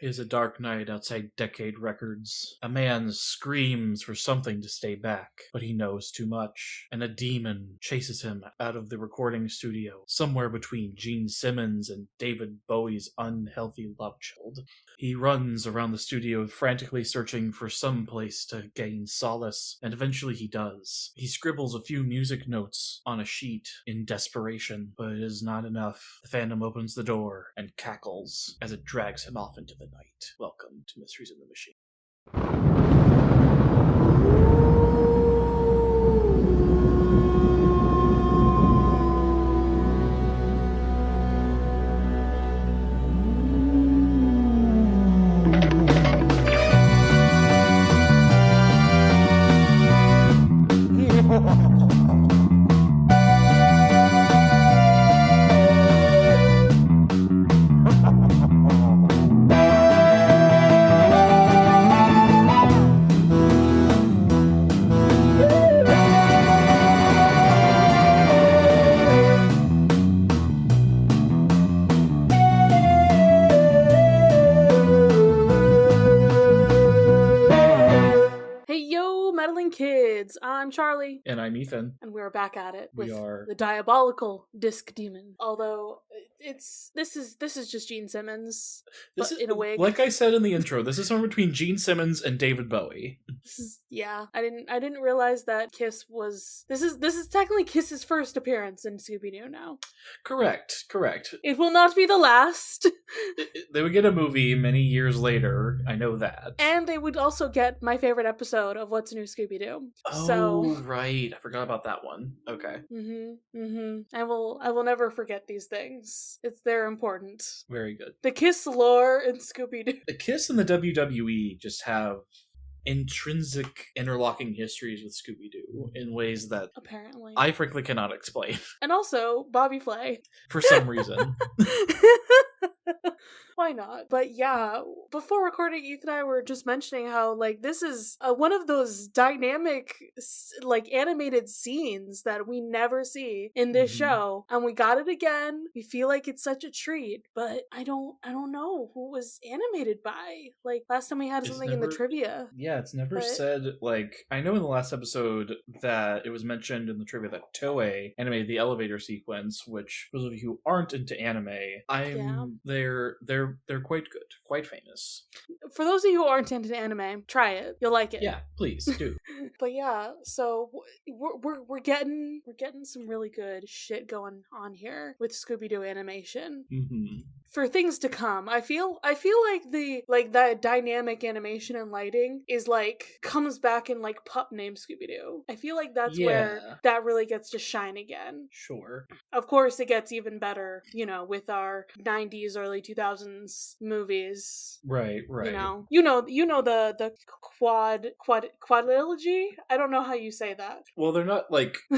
It is a dark night outside Decade Records. A man screams for something to stay back, but he knows too much, and a demon chases him out of the recording studio, somewhere between Gene Simmons and David Bowie's unhealthy love child. He runs around the studio frantically searching for some place to gain solace, and eventually he does. He scribbles a few music notes on a sheet in desperation, but it is not enough. The Phantom opens the door and cackles as it drags him off into the night. Welcome to Mysteries in the Machine. I'm Charlie. And I'm Ethan. And we're back at it with are the Diabolical Disc Demon. Although this is just Gene Simmons, but in a wig. Like I said in the intro, this is somewhere between Gene Simmons and David Bowie. I didn't realize that Kiss was this is technically Kiss's first appearance in Scooby-Doo now. Correct. It will not be the last. They would get a movie many years later, I know that. And they would also get my favorite episode of What's New Scooby-Doo. Right. I forgot about that one. Okay. I will never forget these things. They're important. Very good. The Kiss lore in Scooby-Doo. The Kiss and the WWE just have intrinsic interlocking histories with Scooby-Doo in ways that apparently I frankly cannot explain. And also Bobby Flay. For some reason. Why not? But yeah, before recording, Ethan and I were just mentioning how, this is one of those dynamic, animated scenes that we never see in this show. And we got it again. We feel like it's such a treat, but I don't know who it was animated by. Last time we had something in the trivia. Yeah, it's never said, I know in the last episode that it was mentioned in the trivia that Toei animated the elevator sequence, which, for those of you who aren't into anime, they're quite good, quite famous. For those of you who aren't into anime, try it. You'll like it. Yeah, please do. But yeah, so we're getting some really good shit going on here with Scooby-Doo animation. Mm-hmm. For things to come, I feel like that dynamic animation and lighting is comes back in Pup Named Scooby-Doo. I feel like that's where that really gets to shine again. Sure. Of course, it gets even better, with our 90s, early 2000s movies. Right. You know the quadrilogy. I don't know how you say that. Well, they're not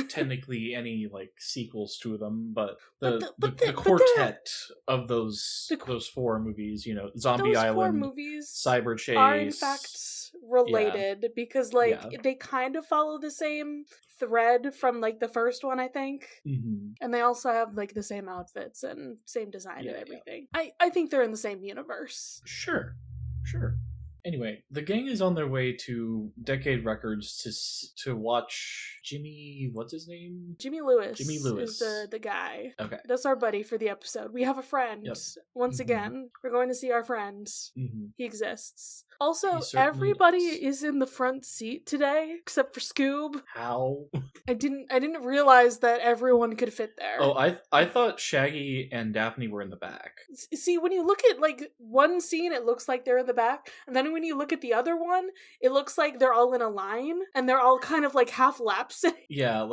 technically any sequels to them, but the quartet of those four movies, Zombie those Island, 4 movies Cyber Chase, are in fact related because they kind of follow the same thread from the first one, I think. Mm-hmm. And they also have the same outfits and same design and everything. I think they're in the same universe. Sure. Anyway, the gang is on their way to Decade Records to watch Jimmy. What's his name? Jimmy Lewis. Jimmy Lewis is the guy. Okay, that's our buddy for the episode. We have a friend. Yep. Once again, we're going to see our friend. Mm-hmm. He exists. Also, everybody is in the front seat today except for Scoob. How? I didn't realize that everyone could fit there. Oh, I thought Shaggy and Daphne were in the back. See, when you look at one scene, it looks like they're in the back, and then when you look at the other one, it looks like they're all in a line and they're all kind of half laps. Yeah,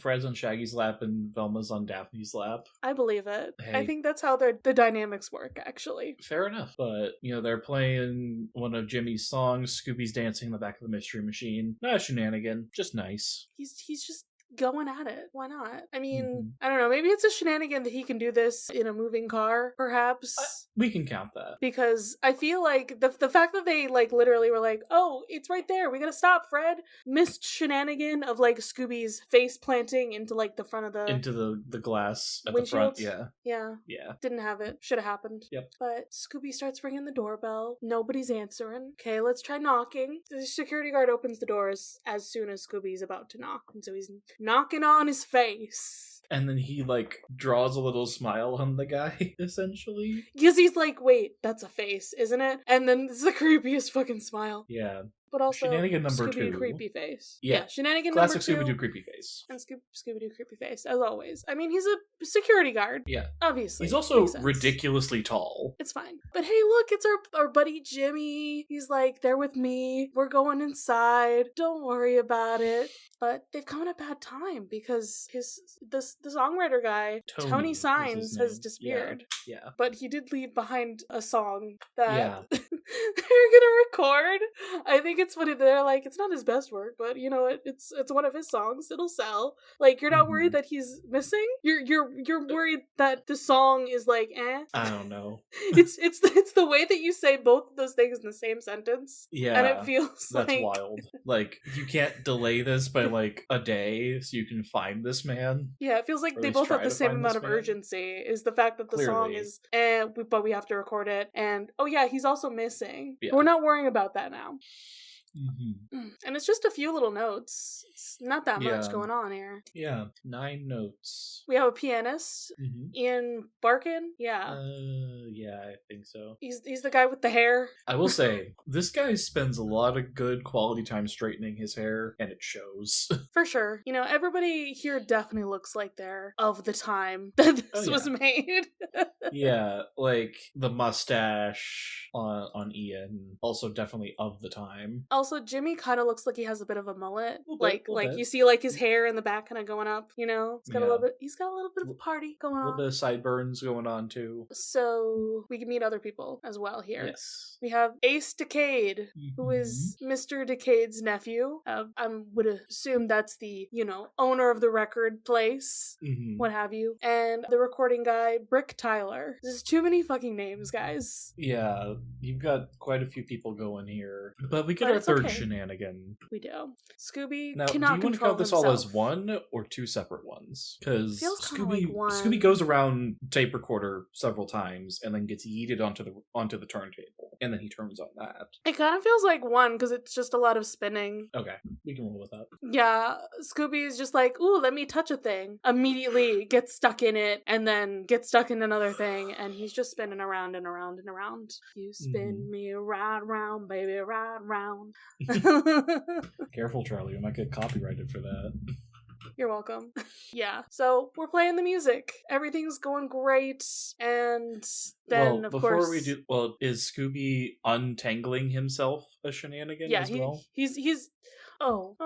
Fred's on Shaggy's lap and Velma's on Daphne's lap. I believe it. Hey. I think that's how the dynamics work, actually. Fair enough. But, they're playing one of Jimmy's songs. Scooby's dancing in the back of the Mystery Machine. Not a shenanigan, just nice. He's just going at it. Why not? I mean, Mm-hmm. I don't know. Maybe it's a shenanigan that he can do this in a moving car, perhaps. We can count that. Because I feel like the fact that they like literally were like, oh, it's right there, we gotta stop, Fred, missed shenanigan of like Scooby's face planting into like the front of the glass at windshield. the front. Yeah. Didn't have it. Should have happened. Yep. But Scooby starts ringing the doorbell. Nobody's answering. Okay, let's try knocking. The security guard opens the doors as soon as Scooby's about to knock, and so he's knocking on his face. And then he, like, draws a little smile on the guy, essentially. Because he's like, wait, that's a face, isn't it? And then it's the creepiest fucking smile. Yeah. But also, Shenanigan number Scooby-Doo 2. creepy face. Yeah. Shenanigan Classic number 2. Scooby-Doo creepy face. And Scooby-Doo creepy face, as always. I mean, he's a security guard. Yeah. Obviously. He's also ridiculously tall. It's fine. But hey, look, it's our buddy Jimmy. He's like, they're with me. We're going inside. Don't worry about it. But they've come at a bad time because the songwriter guy, Tony Signs, has disappeared. Yeah. But he did leave behind a song that they're gonna record. I think it's funny. They're like, it's not his best work, but you know, it's one of his songs. It'll sell. Like, you're not worried that he's missing. You're worried that the song is like, eh. I don't know. It's the way that you say both of those things in the same sentence. Yeah, and it feels that's wild. Like, you can't delay this by like a day so you can find this man. Yeah, it feels like they both have the same amount of urgency. Is the fact that the song is, but we have to record it, and oh yeah, he's also missing. Yeah. We're not worrying about that now. Mm-hmm. And it's just a few little notes. It's not that much going on here. Yeah, 9 notes. We have a pianist, Ian Barkin. Yeah, I think so. He's the guy with the hair. I will say, this guy spends a lot of good quality time straightening his hair, and it shows. For sure. You know, everybody here definitely looks like they're of the time that this was made. Yeah, like the mustache on Ian, also definitely of the time. Also, Jimmy kind of looks like he has a bit of a mullet. Bit. You see like his hair in the back kind of going up, you know? He's got a little bit of a party going on. A little bit of sideburns going on too. So we can meet other people as well here. Yes. We have Ace Decade, who is Mr. Decade's nephew. I would assume that's the, owner of the record place, what have you. And the recording guy, Brick Tyler. There's too many fucking names, guys. Yeah, you've got quite a few people going here. But we get our third shenanigan. We do. Scooby now, cannot control himself. Do you want to count this all as one or 2 separate ones? Because Scooby goes around tape recorder several times and then gets yeeted onto the turntable. And then he turns on that. It kind of feels like one because it's just a lot of spinning. Okay, we can roll with that. Yeah, Scooby is just like, ooh, let me touch a thing. Immediately gets stuck in it and then gets stuck in another thing. And he's just spinning around and around and around. You spin me round, baby, round. Careful, Charlie. You might get copyrighted for that. You're welcome. Yeah, so we're playing the music. Everything's going great, and then, of course... is Scooby untangling himself a shenanigan as well? He's... Oh.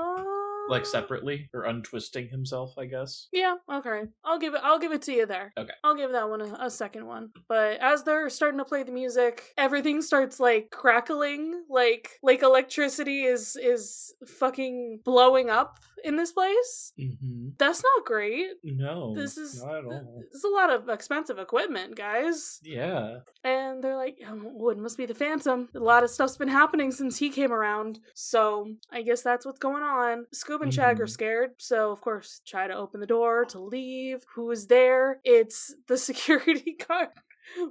Like separately or untwisting himself, I guess. Yeah, okay. I'll give it to you there. Okay. I'll give that one a second one. But as they're starting to play the music, everything starts like crackling, like electricity is fucking blowing up in this place. Mm-hmm. That's not great. No, this is not at all. This is a lot of expensive equipment, guys. Yeah. And they're like, oh, it must be the Phantom. A lot of stuff's been happening since he came around, so I guess that's what's going on. Scoob and Shag are scared, so of course try to open the door to leave. Who is there? It's the security guard.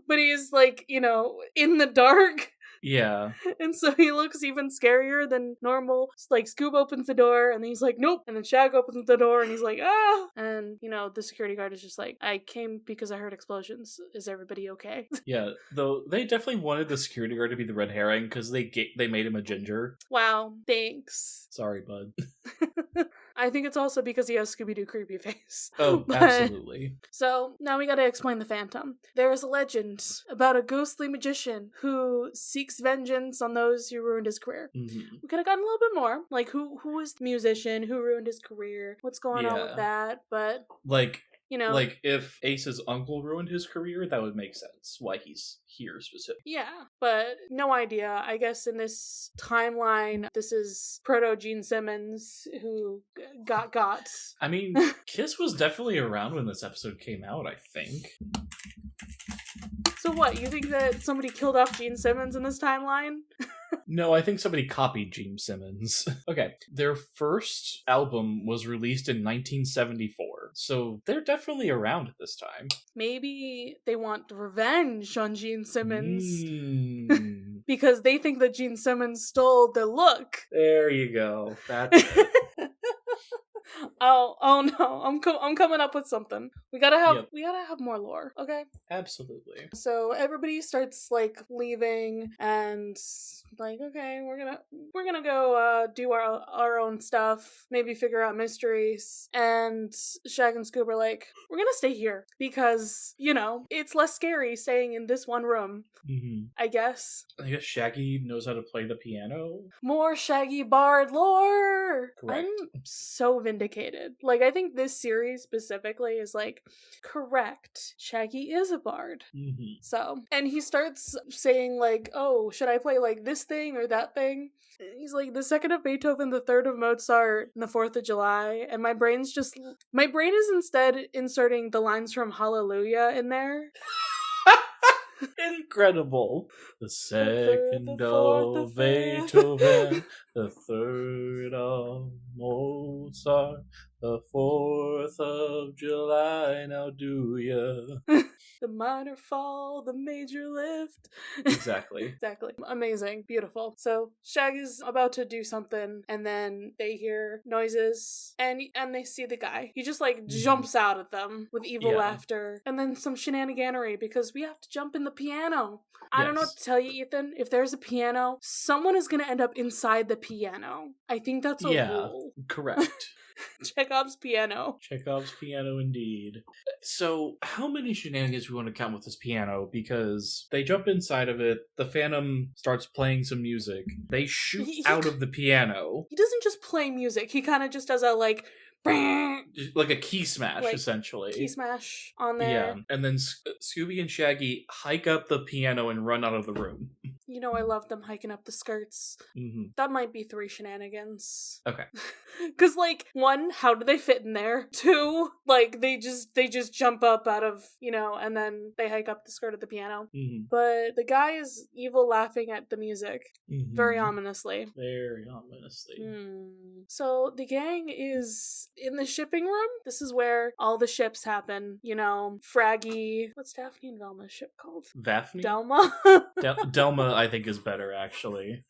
But he's like, in the dark. Yeah. And so he looks even scarier than normal. Like, Scoob opens the door, and then he's like, nope. And then Shag opens the door, and he's like, ah! And, the security guard is just like, I came because I heard explosions. Is everybody okay? Yeah, though they definitely wanted the security guard to be the red herring, because they made him a ginger. Wow, thanks. Sorry, bud. I think it's also because he has Scooby-Doo creepy face. Oh, absolutely. So, now we gotta explain the Phantom. There is a legend about a ghostly magician who seeks vengeance on those who ruined his career. Mm-hmm. We could have gotten a little bit more. Like, who is the musician? Who ruined his career? What's going on with that? But... like... you know. Like, if Ace's uncle ruined his career, that would make sense why he's here specifically. Yeah, but no idea. I guess in this timeline, this is proto Gene Simmons who got. I mean, Kiss was definitely around when this episode came out, I think. So what, you think that somebody killed off Gene Simmons in this timeline? No, I think somebody copied Gene Simmons. Okay, their first album was released in 1974, so they're definitely around at this time. Maybe they want revenge on Gene Simmons. Because they think that Gene Simmons stole their look. There you go. That's it. Oh no! I'm coming up with something. We gotta have more lore. Okay. Absolutely. So everybody starts like leaving and like, okay, we're gonna go do our own stuff. Maybe figure out mysteries. And Shag and Scoob are like, we're gonna stay here because it's less scary staying in this one room. Mm-hmm. I guess Shaggy knows how to play the piano. More Shaggy Bard lore. Correct. I'm so vindicated. Like, I think this series specifically is like, correct. Shaggy is a bard. Mm-hmm. So, and he starts saying like, oh, should I play like this thing or that thing? He's like, the second of Beethoven, the third of Mozart, and the 4th of July. And my brain is instead inserting the lines from Hallelujah in there. Incredible. The second of Beethoven, the third of Mozart, the 4th of July. Now do ya? The minor fall, the major lift. Exactly. Exactly. Amazing. Beautiful. So Shag is about to do something, and then they hear noises, and they see the guy. He just like jumps out at them with evil laughter, and then some shenaniganery because we have to jump in the piano. I don't know what to tell you, Ethan. If there's a piano, someone is going to end up inside the piano. I think that's a rule. Correct. Chekhov's piano. Chekhov's piano, indeed. So, how many shenanigans do we want to count with this piano? Because they jump inside of it, the Phantom starts playing some music, they shoot out of the piano. He doesn't just play music, he kind of just does a like a key smash, essentially. Key smash on there. Yeah, and then Scooby and Shaggy hike up the piano and run out of the room. I love them hiking up the skirts. Mm-hmm. That might be 3 shenanigans. Okay. Because, 1, how do they fit in there? 2, they just jump up out of, and then they hike up the skirt of the piano. Mm-hmm. But the guy is evil laughing at the music. Mm-hmm. Very ominously. Very ominously. So the gang is in the shipping room. This is where all the ships happen. Fraggy. What's Daphne and Velma's ship called? Daphne? Delma? Delma, I think, is better, actually.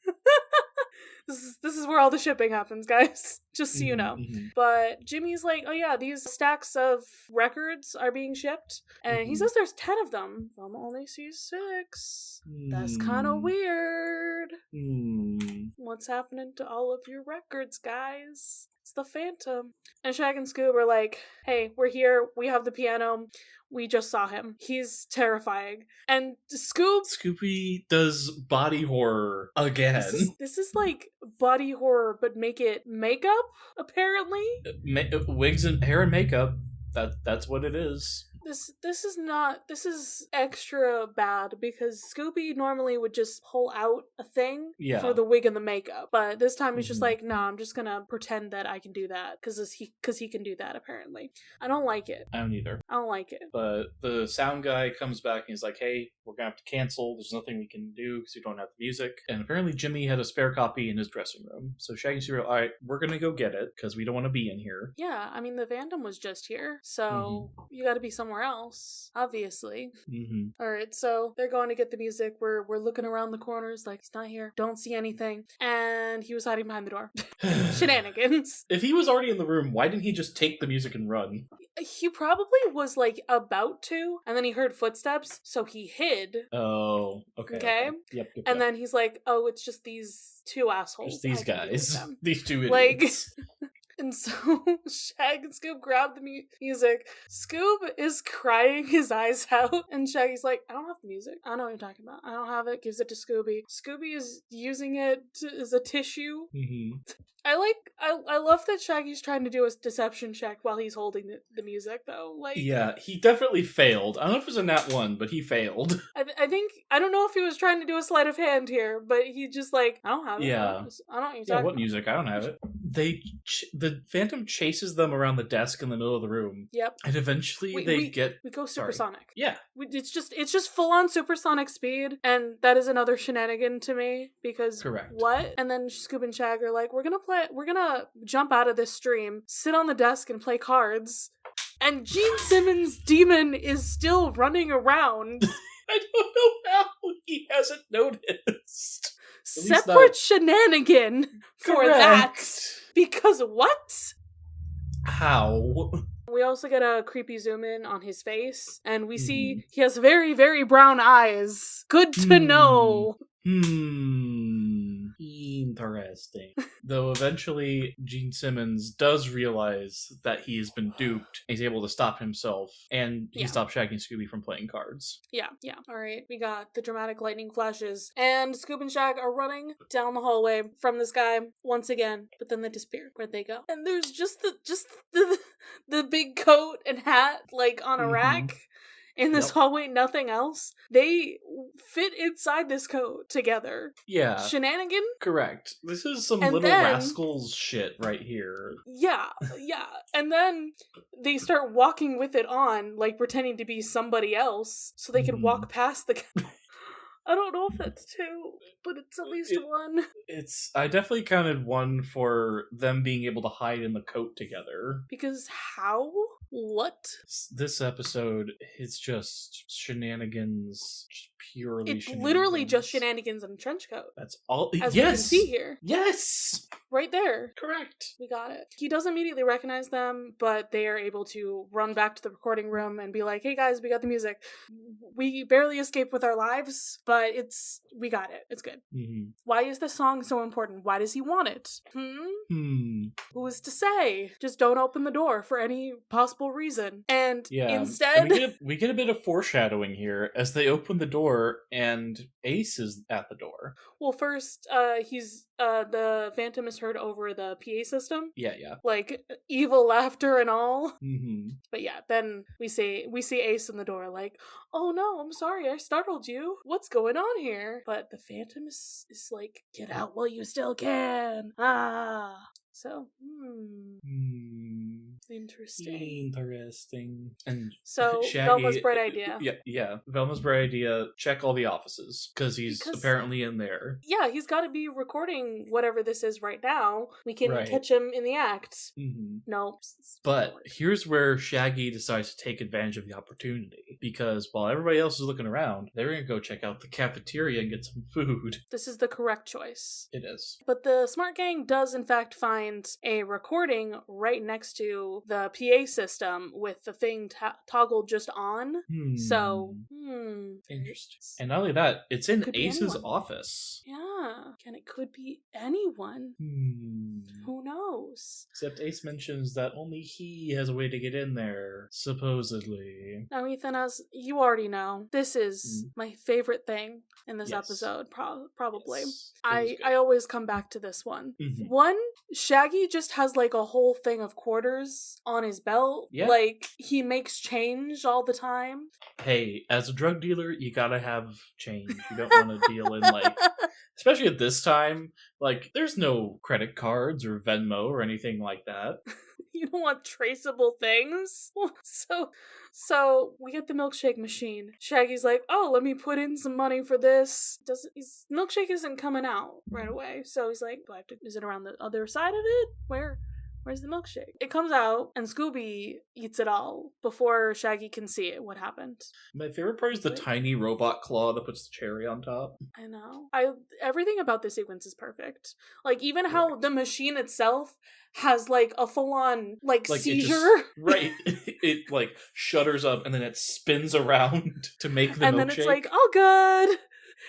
This is where all the shipping happens, guys. Just so you know. Mm-hmm. But Jimmy's like, oh yeah, these stacks of records are being shipped. And he says there's 10 of them. Velma only sees 6. That's kind of weird. What's happening to all of your records, guys? It's the Phantom. And Shag and Scoob are like, hey, we're here. We have the piano. We just saw him. He's terrifying. And Scooby does body horror again. This is like body horror, but make it makeup, apparently. Wigs and hair and makeup. That's what it is. This is extra bad because Scooby normally would just pull out a thing for the wig and the makeup, but this time he's just like, nah, I'm just gonna pretend that I can do that because he can do that apparently. I don't like it. I don't either. I don't like it. But the sound guy comes back and he's like, hey, we're gonna have to cancel. There's nothing we can do because we don't have the music. And apparently Jimmy had a spare copy in his dressing room. So Shaggy and Scooby are, all right, we're gonna go get it because we don't want to be in here. Yeah, I mean the Phantom was just here, so you got to be somewhere else, obviously. All right, so they're going to get the music. We're looking around the corners like, he's not here, don't see anything, and he was hiding behind the door. Shenanigans. If he was already in the room, why didn't he just take the music and run? He probably was like about to, and then he heard footsteps, so he hid. Oh, okay. Yep. And then he's like, oh, it's just these 2 assholes. Just these guys. These 2 idiots. And so Shag and Scoob grab the music. Scoob is crying his eyes out, and Shaggy's like, I don't have the music. I don't know what you're talking about. I don't have it. Gives it to Scooby. Scooby is using it as a tissue. Mm-hmm. I love that Shaggy's trying to do a deception check while he's holding the music, though. Like, yeah, he definitely failed. I don't know if it was a nat 1, but he failed. I think, I don't know if he was trying to do a sleight of hand here, but he just like, I don't have it. Yeah. I don't know what you're talking What about. music? I don't have it. The Phantom chases them around the desk in the middle of the room. Yep. And eventually we go supersonic. Yeah. It's just full on supersonic speed, and that is another shenanigan to me, because Correct. what? And then Scoob and Shag are like, we're gonna jump out of this stream, sit on the desk and play cards, and Gene Simmons' demon is still running around. I don't know how he hasn't noticed. Separate shenanigan for that. Because what? How? We also get a creepy zoom in on his face, and we see he has very, very brown eyes. Good to know. Interesting. Though eventually Gene Simmons does realize that he has been duped. He's able to stop himself, and he stops Shaggy and Scooby from playing cards. Yeah. Alright, we got the dramatic lightning flashes, and Scoob and Shag are running down the hallway from this guy once again, but then they disappear. Where'd they go? And there's just the big coat and hat, like, on a rack. In this hallway, nothing else. They fit inside this coat together. Yeah. Shenanigan? Correct. This is some Little Rascals shit right here. Yeah. And then they start walking with it on, like pretending to be somebody else, so they can walk past the I don't know if that's two, but it's at least one. I definitely counted one for them being able to hide in the coat together. Because how? What? This episode is just shenanigans, just purely it's shenanigans. Literally just shenanigans in a trench coat. That's all. As we can see here. Yes! Right there. Correct. We got it. He does immediately recognize them, but they are able to run back to the recording room and be like, hey guys, we got the music. We barely escaped with our lives, but we got it. It's good. Mm-hmm. Why is this song so important? Why does he want it? Who is to say? Just don't open the door for any possible reason. And instead... And we get a bit of foreshadowing here as they open the door and Ace is at the door. Well, first, the Phantom is heard over the PA system. Yeah. Like, evil laughter and all. Mm-hmm. But yeah, then we see Ace in the door like, oh no, I'm sorry, I startled you. What's going on here? But the Phantom is like, get out while you still can. So, Interesting. And so, Shaggy, Velma's bright idea. Yeah. Velma's bright idea, check all the offices, because he's apparently in there. Yeah, he's got to be recording whatever this is right now. We can catch him in the act. Mm-hmm. No. But here's where Shaggy decides to take advantage of the opportunity, because while everybody else is looking around, they're going to go check out the cafeteria and get some food. This is the correct choice. It is. But the Smart Gang does in fact find a recording right next to the PA system with the thing toggled just on. So, interesting. And not only that, it's in Ace's anyone. Office. Yeah. And it could be anyone. Who knows? Except Ace mentions that only he has a way to get in there, supposedly. Now, Ethan, as you already know, this is my favorite thing in this episode, probably. Yes. I always come back to this one. Mm-hmm. One, Shaggy just has like a whole thing of quarters on his belt. Yeah. Like, he makes change all the time. Hey, as a drug dealer, you gotta have change. You don't want to deal in, like, especially at this time, like, there's no credit cards or Venmo or anything like that. You don't want traceable things? So we get the milkshake machine. Shaggy's like, oh, let me put in some money for this. His milkshake isn't coming out right away. So he's like, is it around the other side of it? Where's the milkshake? It comes out, and Scooby eats it all before Shaggy can see it. What happened? My favorite part is the tiny robot claw that puts the cherry on top. I know. Everything about this sequence is perfect. Like, even how the machine itself has, like, a full-on, like seizure. It, like, shudders up, and then it spins around to make the milkshake. And then it's like, oh, good.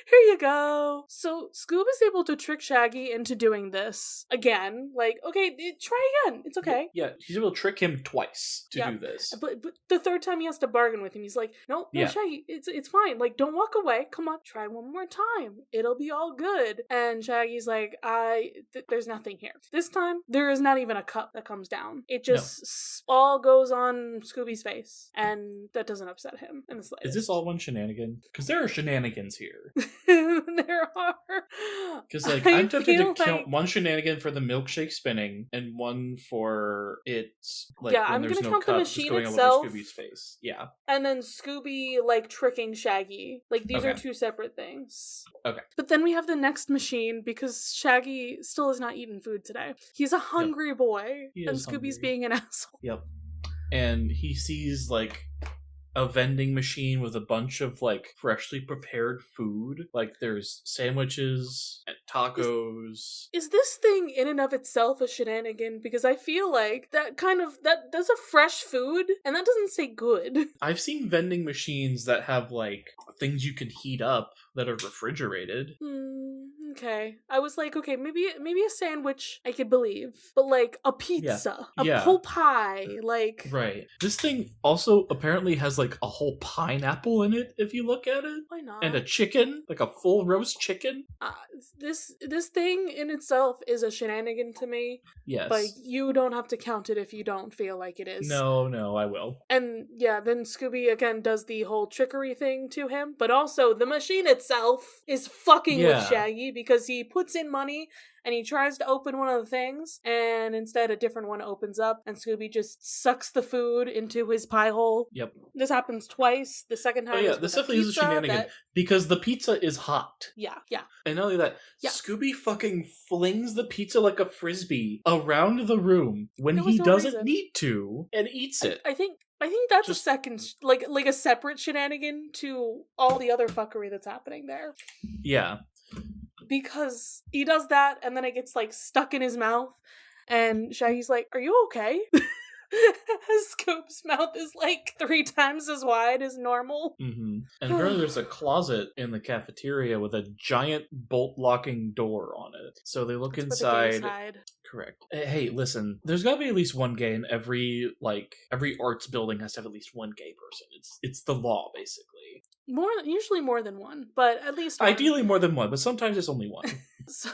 Here you go. So Scoob is able to trick Shaggy into doing this again. Like, okay, try again. It's okay. Yeah, he's able to trick him twice to do this. But the third time he has to bargain with him. He's like, no, Shaggy, it's fine. Like, don't walk away. Come on, try one more time. It'll be all good. And Shaggy's like, there's nothing here. This time, there is not even a cup that comes down. It just all goes on Scooby's face. And that doesn't upset him in the slightest. Is this all one shenanigan? Because there are shenanigans here. There are. Because, like, I'm tempted to count one shenanigan for the milkshake spinning and one for it, like, when I'm there's gonna no count cup the just machine going itself, all over Scooby's face. Yeah. And then Scooby, like, tricking Shaggy. Like, these are two separate things. Okay. But then we have the next machine because Shaggy still has not eaten food today. He's a hungry boy. And Scooby's being an asshole. Yep. And he sees, like, a vending machine with a bunch of, like, freshly prepared food. Like, there's sandwiches and tacos. Is this thing in and of itself a shenanigan? Because I feel like that's a fresh food, and that doesn't say good. I've seen vending machines that have, like, things you can heat up that are refrigerated. Okay. I was like, okay, maybe a sandwich I could believe. But, like, a pizza, a whole pie, like... Right. This thing also apparently has, like, a whole pineapple in it, if you look at it. Why not? And a chicken, like a full roast chicken. This thing in itself is a shenanigan to me. Yes. But you don't have to count it if you don't feel like it is. No, I will. And, then Scooby, again, does the whole trickery thing to him. But also, the machine itself is fucking with Shaggy because he puts in money and he tries to open one of the things, and instead a different one opens up, and Scooby just sucks the food into his pie hole. Yep. This happens twice. The second time is this definitely is a shenanigan, because the pizza is hot. Yeah. And not only that, Scooby fucking flings the pizza like a frisbee around the room when he doesn't need to, and eats it. I think that's a second, like a separate shenanigan to all the other fuckery that's happening there. Yeah. Because he does that, and then it gets, like, stuck in his mouth, and Shaggy's like, are you okay? Scoop's mouth is, like, 3 times as wide as normal. Mm-hmm. And apparently there's a closet in the cafeteria with a giant bolt-locking door on it. So they look inside. Correct. Hey, listen, there's gotta be at least one gay in every arts building has to have at least one gay person. It's the law, basically. Usually more than one, but at least one. Ideally more than one, but sometimes it's only one. So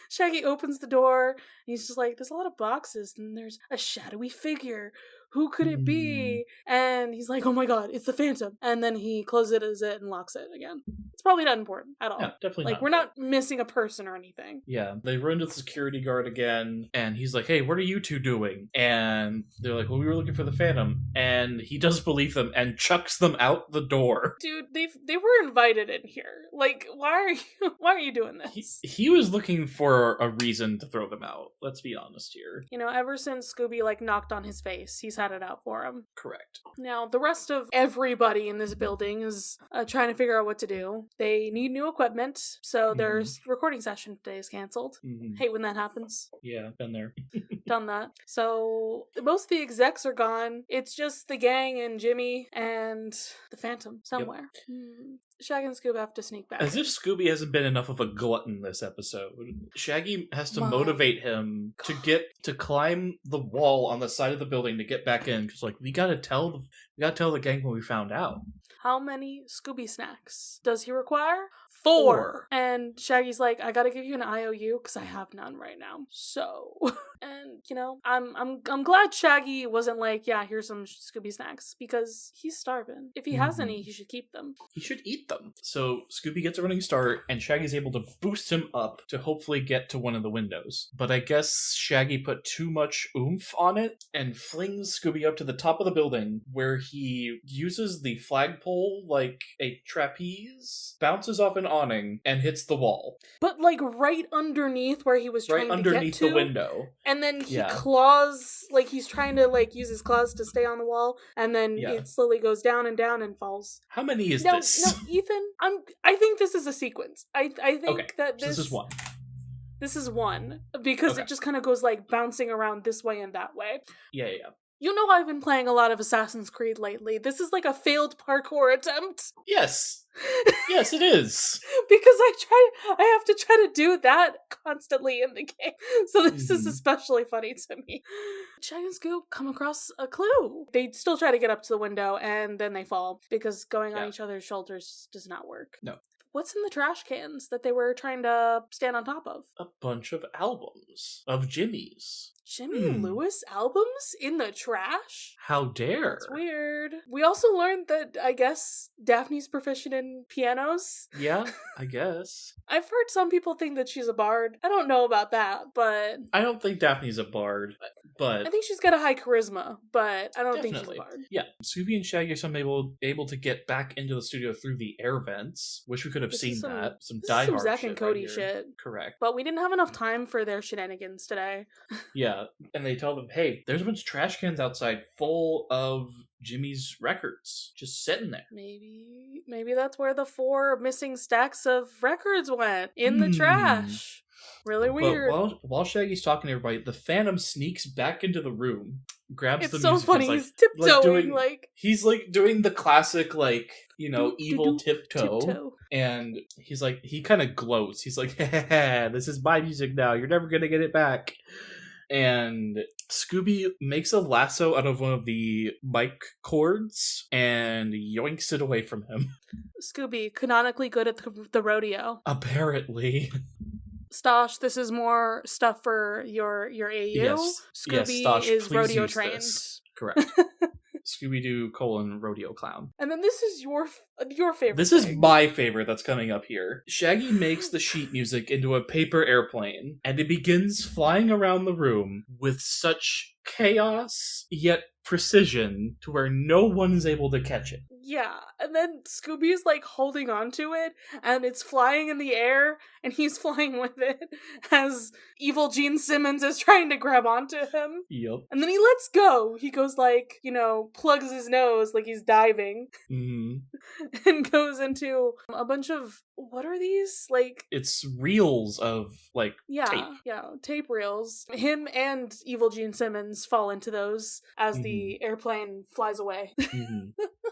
Shaggy opens the door, and he's just like, there's a lot of boxes, and there's a shadowy figure. Who could it be? And he's like, oh my god, it's the Phantom. And then he closes it and locks it again. It's probably not important at all. Yeah, definitely like, not. We're not missing a person or anything. Yeah, they run to the security guard again, and he's like, hey, what are you two doing? And they're like, well, we were looking for the Phantom. And he does believe them and chucks them out the door. Dude, they were invited in here. Like, why are you doing this? He was looking for a reason to throw them out. Let's be honest here. You know, ever since Scooby, like, knocked on his face, he's had it out for him. Correct. Now, the rest of everybody in this building is trying to figure out what to do. They need new equipment, so their recording session today is canceled. Hate when that happens. Yeah, been there. Done that. So, most of the execs are gone. It's just the gang and Jimmy and the Phantom somewhere. Yep. Shaggy and Scooby have to sneak back. As if Scooby hasn't been enough of a glutton this episode. Shaggy has to motivate him to climb the wall on the side of the building to get back in. Because, like, we gotta tell the gang what we found out. How many Scooby snacks does he require? 4. And Shaggy's like, I gotta give you an IOU because I have none right now. So, and you know, I'm glad Shaggy wasn't like, yeah, here's some Scooby snacks, because he's starving. If he has any, he should keep them. He should eat them. So Scooby gets a running start, and Shaggy's able to boost him up to hopefully get to one of the windows. But I guess Shaggy put too much oomph on it and flings Scooby up to the top of the building, where he uses the flagpole like a trapeze, bounces off an awning, and hits the wall. But, like, right underneath where he was trying to get to. Right underneath the window. And then he claws, like, he's trying to, like, use his claws to stay on the wall, and then it slowly goes down and falls. How many is this? No, Ethan, I think this is a sequence. I think that this is one. This is one, because it just kind of goes, like, bouncing around this way and that way. Yeah. You know I've been playing a lot of Assassin's Creed lately. This is like a failed parkour attempt. Yes. Yes, it is. Because I have to try to do that constantly in the game. So this is especially funny to me. Shaggy and Scoob come across a clue. They still try to get up to the window and then they fall because going on each other's shoulders does not work. No. What's in the trash cans that they were trying to stand on top of? A bunch of albums of Jimmy's. Jimmy Lewis albums in the trash? How dare. That's weird. We also learned that, I guess, Daphne's proficient in pianos. Yeah, I guess. I've heard some people think that she's a bard. I don't know about that, but... I don't think Daphne's a bard, but... I think she's got a high charisma, but I don't think she's a bard. Yeah. Scooby and Shaggy are somehow able to get back into the studio through the air vents. Wish we could have seen that. Some Die Hard Zack shit and Cody right shit. Correct. But we didn't have enough time for their shenanigans today. Yeah. And they tell them, hey, there's a bunch of trash cans outside full of Jimmy's records just sitting there. Maybe that's where the 4 missing stacks of records went. In the trash. Really weird. But while Shaggy's talking to everybody, the Phantom sneaks back into the room, grabs the music. It's so funny. Like, he's tiptoeing he's like doing the classic evil tiptoe. And he's like, he kind of gloats. He's like, this is my music now. You're never gonna get it back. And Scooby makes a lasso out of one of the mic cords and yoinks it away from him. Scooby, canonically good at the rodeo. Apparently. Stosh, this is more stuff for your AU. Yes. Scooby Stosh, is rodeo trained. This. Correct. Scooby-Doo : Rodeo Clown. And then this is your favorite. This is my favorite that's coming up here. Shaggy makes the sheet music into a paper airplane, and it begins flying around the room with such chaos, yet precision, to where no one is able to catch it. Yeah, and then Scooby's like holding on to it, and it's flying in the air, and he's flying with it as evil Gene Simmons is trying to grab onto him. Yep. And then he lets go. He goes plugs his nose like he's diving. Mm-hmm. And goes into a bunch of, what are these? It's reels of, tape. Yeah, tape reels. Him and evil Gene Simmons fall into those as the airplane flies away.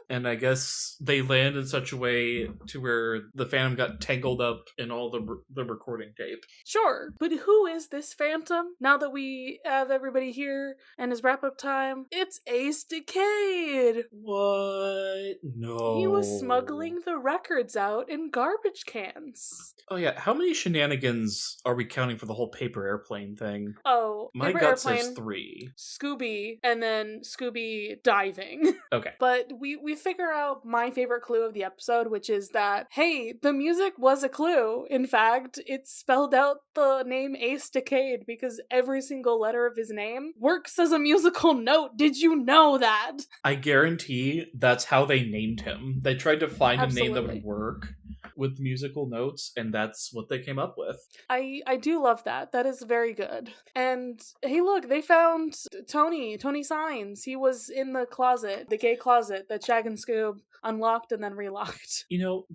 And I guess they land in such a way to where the Phantom got tangled up in all the recording tape. Sure, but who is this Phantom? Now that we have everybody here and it's wrap-up time, it's Ace Decade! What? No. He was smuggling the records out in garbage cans. Oh yeah, how many shenanigans are we counting for the whole paper airplane thing? Oh, my gut says 3. Scooby, and then Scooby diving. Okay. But we figure out my favorite clue of the episode, which is that, hey, the music was a clue. In fact, it spelled out the name Ace Decade because every single letter of his name works as a musical note. Did you know that? I guarantee that's how they named him. They tried to find a name that would work with musical notes, and that's what they came up with. I do love that. That is very good. And hey, look, they found Tony Signs. He was in the closet, the gay closet that Shag and Scoob unlocked and then relocked.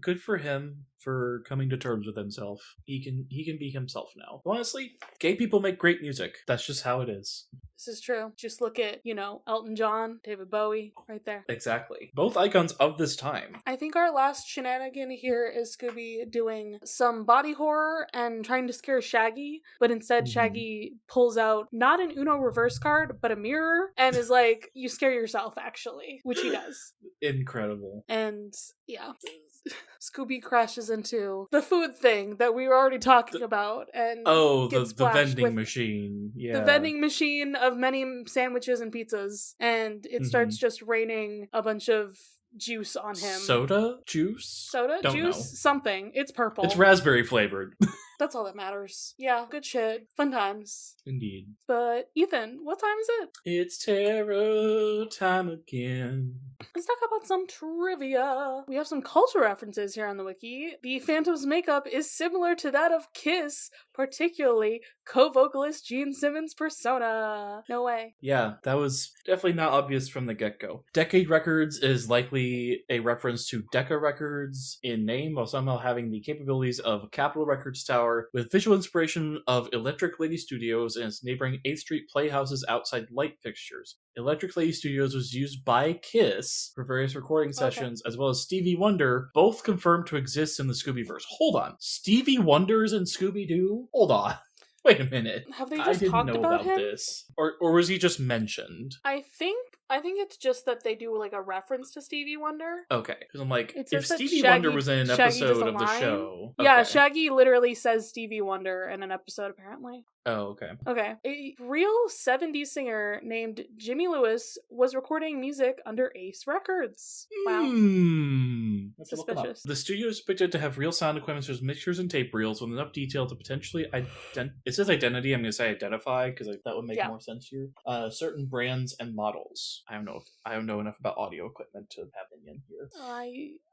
Good for him for coming to terms with himself. He can be himself now. Honestly, gay people make great music. That's just how it is. This is true. Just look at, Elton John, David Bowie, right there. Exactly. Both icons of this time. I think our last shenanigan here is Scooby doing some body horror and trying to scare Shaggy, but instead Shaggy pulls out not an Uno reverse card, but a mirror, and is like, you scare yourself, actually, which he does. Incredible. And, yeah. Scooby crashes into the food thing that we were already talking about, and the vending machine. Yeah, the vending machine of many sandwiches and pizzas, and it starts just raining a bunch of juice on him. Soda juice. Don't juice know. Something. It's purple. It's raspberry flavored. That's all that matters. Yeah, good shit. Fun times. Indeed. But Ethan, what time is it? It's tarot time again. Let's talk about some trivia. We have some culture references here on the wiki. The Phantom's makeup is similar to that of Kiss, particularly co-vocalist Gene Simmons' persona. No way. Yeah, that was definitely not obvious from the get-go. Decade Records is likely a reference to Decca Records in name, while somehow having the capabilities of Capitol Records Tower, with visual inspiration of Electric Lady Studios and its neighboring 8th Street Playhouse's outside light fixtures. Electric Lady Studios was used by Kiss for various recording sessions, as well as Stevie Wonder, both confirmed to exist in the Scoobyverse. Hold on. Stevie Wonder's in Scooby-Doo? Hold on. Wait a minute. Have they just talked about him? This. Or was he just mentioned? I think it's just that they do like a reference to Stevie Wonder. Okay. Because I'm like, It if says that Stevie Shaggy- Wonder was in an Shaggy episode does a of the line. show. Yeah, okay. Shaggy literally says Stevie Wonder in an episode, apparently. Oh, okay. Okay. A real 70s singer named Jimmy Lewis was recording music under Ace Records. Wow. Let's look 'em up. Suspicious. The studio is expected to have real sound equipment such as mixers and tape reels with enough detail to potentially it says identity. I'm going to say identify because that would make more sense here. Certain brands and models. I don't know enough about audio equipment to have an opinion here.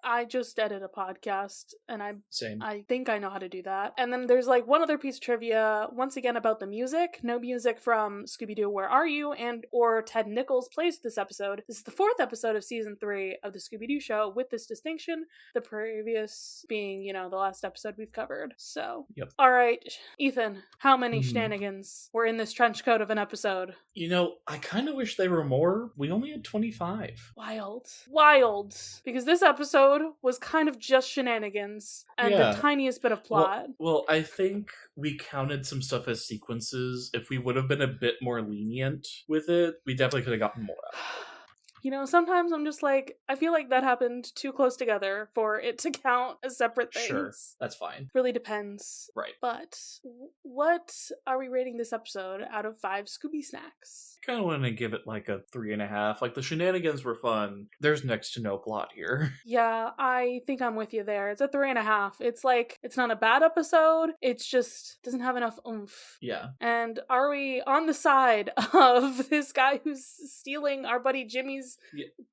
I just edit a podcast and Same. I think I know how to do that. And then there's like one other piece of trivia, once again about the music. No music from Scooby-Doo Where Are You? And or Ted Nichols plays this episode. This is the 4th episode of season 3 of the Scooby-Doo show, with this distinction, the previous being, the last episode we've covered. So, Yep. All right, Ethan, how many shenanigans were in this trench coat of an episode? I kind of wish they were more. We only had 25. Wild. Because this episode was kind of just shenanigans and the tiniest bit of plot. Well, I think we counted some stuff as sequences. If we would have been a bit more lenient with it, we definitely could have gotten more out of it. Sometimes I'm just like, I feel like that happened too close together for it to count as separate things. Sure, that's fine. Really depends. Right. But what are we rating this episode out of 5 Scooby snacks? I kind of want to give it like a 3.5. Like, the shenanigans were fun. There's next to no plot here. Yeah, I think I'm with you there. It's a 3.5. It's like, it's not a bad episode. It's just doesn't have enough oomph. Yeah. And are we on the side of this guy who's stealing our buddy Jimmy's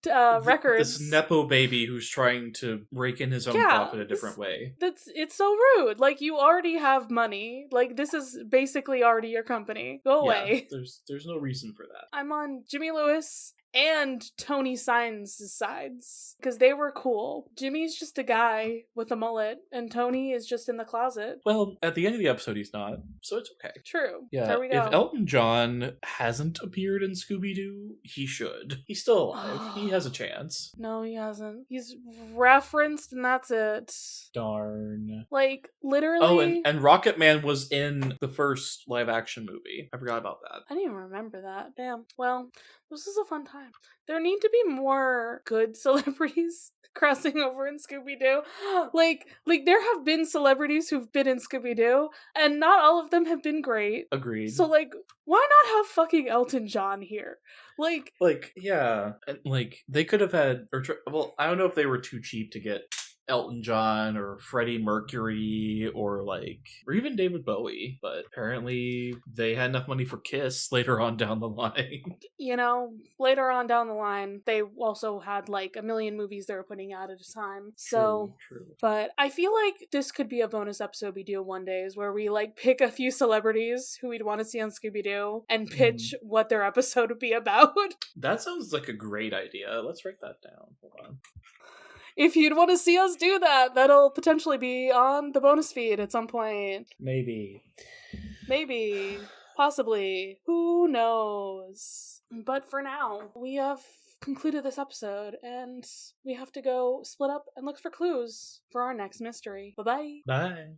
records? This Nepo baby who's trying to rake in his own profit a different way. It's so rude. Like, you already have money. Like, this is basically already your company. Go away. There's no reason for that. I'm on Jimmy Lewis and Tony Signs' sides, because they were cool. Jimmy's just a guy with a mullet, and Tony is just in the closet. Well, at the end of the episode, he's not, so it's okay. True. Yeah, there we go. If Elton John hasn't appeared in Scooby-Doo, he should. He's still alive. He has a chance. No, he hasn't. He's referenced, and that's it. Darn. Like, literally. Oh, and Rocket Man was in the first live-action movie. I forgot about that. I didn't even remember that. Damn. Well, this is a fun time. There need to be more good celebrities crossing over in Scooby-Doo. Like there have been celebrities who've been in Scooby-Doo, and not all of them have been great. Agreed. So, why not have fucking Elton John here? Yeah. And, they could have had, I don't know if they were too cheap to get Elton John or Freddie Mercury or even David Bowie, but apparently they had enough money for Kiss later on down the line. Later on down the line, they also had a million movies they were putting out at a time. So, true. But I feel like this could be a bonus episode we do one day, is where we pick a few celebrities who we'd want to see on Scooby-Doo and pitch what their episode would be about. That sounds like a great idea. Let's write that down. Hold on. If you'd want to see us do that, that'll potentially be on the bonus feed at some point. Maybe. Possibly. Who knows? But for now, we have concluded this episode, and we have to go split up and look for clues for our next mystery. Bye-bye. Bye.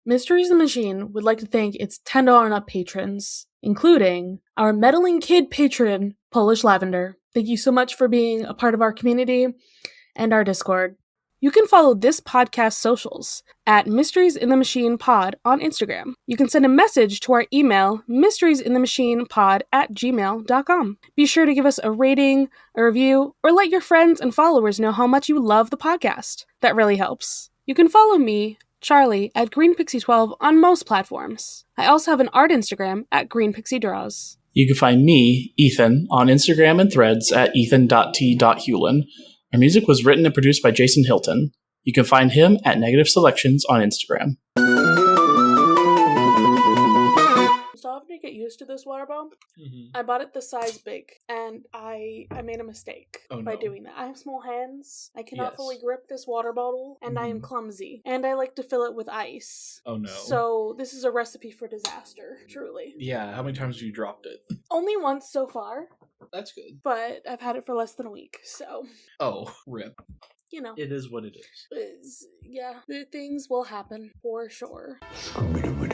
Mysteries the Machine would like to thank its $10 and up patrons, including our meddling kid patron, Polish Lavender. Thank you so much for being a part of our community and our Discord. You can follow this podcast's socials at Mysteries in the Machine Pod on Instagram. You can send a message to our email, mysteriesinthe-machinepod@gmail.com. Be sure to give us a rating, a review, or let your friends and followers know how much you love the podcast. That really helps. You can follow me, Charlie, at GreenPixie12 on most platforms. I also have an art Instagram at GreenPixieDraws. You can find me, Ethan, on Instagram and Threads at ethan.t.hewlin. Our music was written and produced by Jason Hilton. You can find him at Negative Selections on Instagram. Still having to get used to this water bomb. Mm-hmm. I bought it the size big, and I made a mistake by no. doing that. I have small hands. I cannot Yes. fully grip this water bottle, and I am clumsy. And I like to fill it with ice. Oh no. So this is a recipe for disaster, truly. Yeah, how many times have you dropped it? Only once so far, That's good. but I've had it for less than a week, so, Oh, rip. you know. It is what it is. Yeah, things will happen, for sure. Scooby-Doo.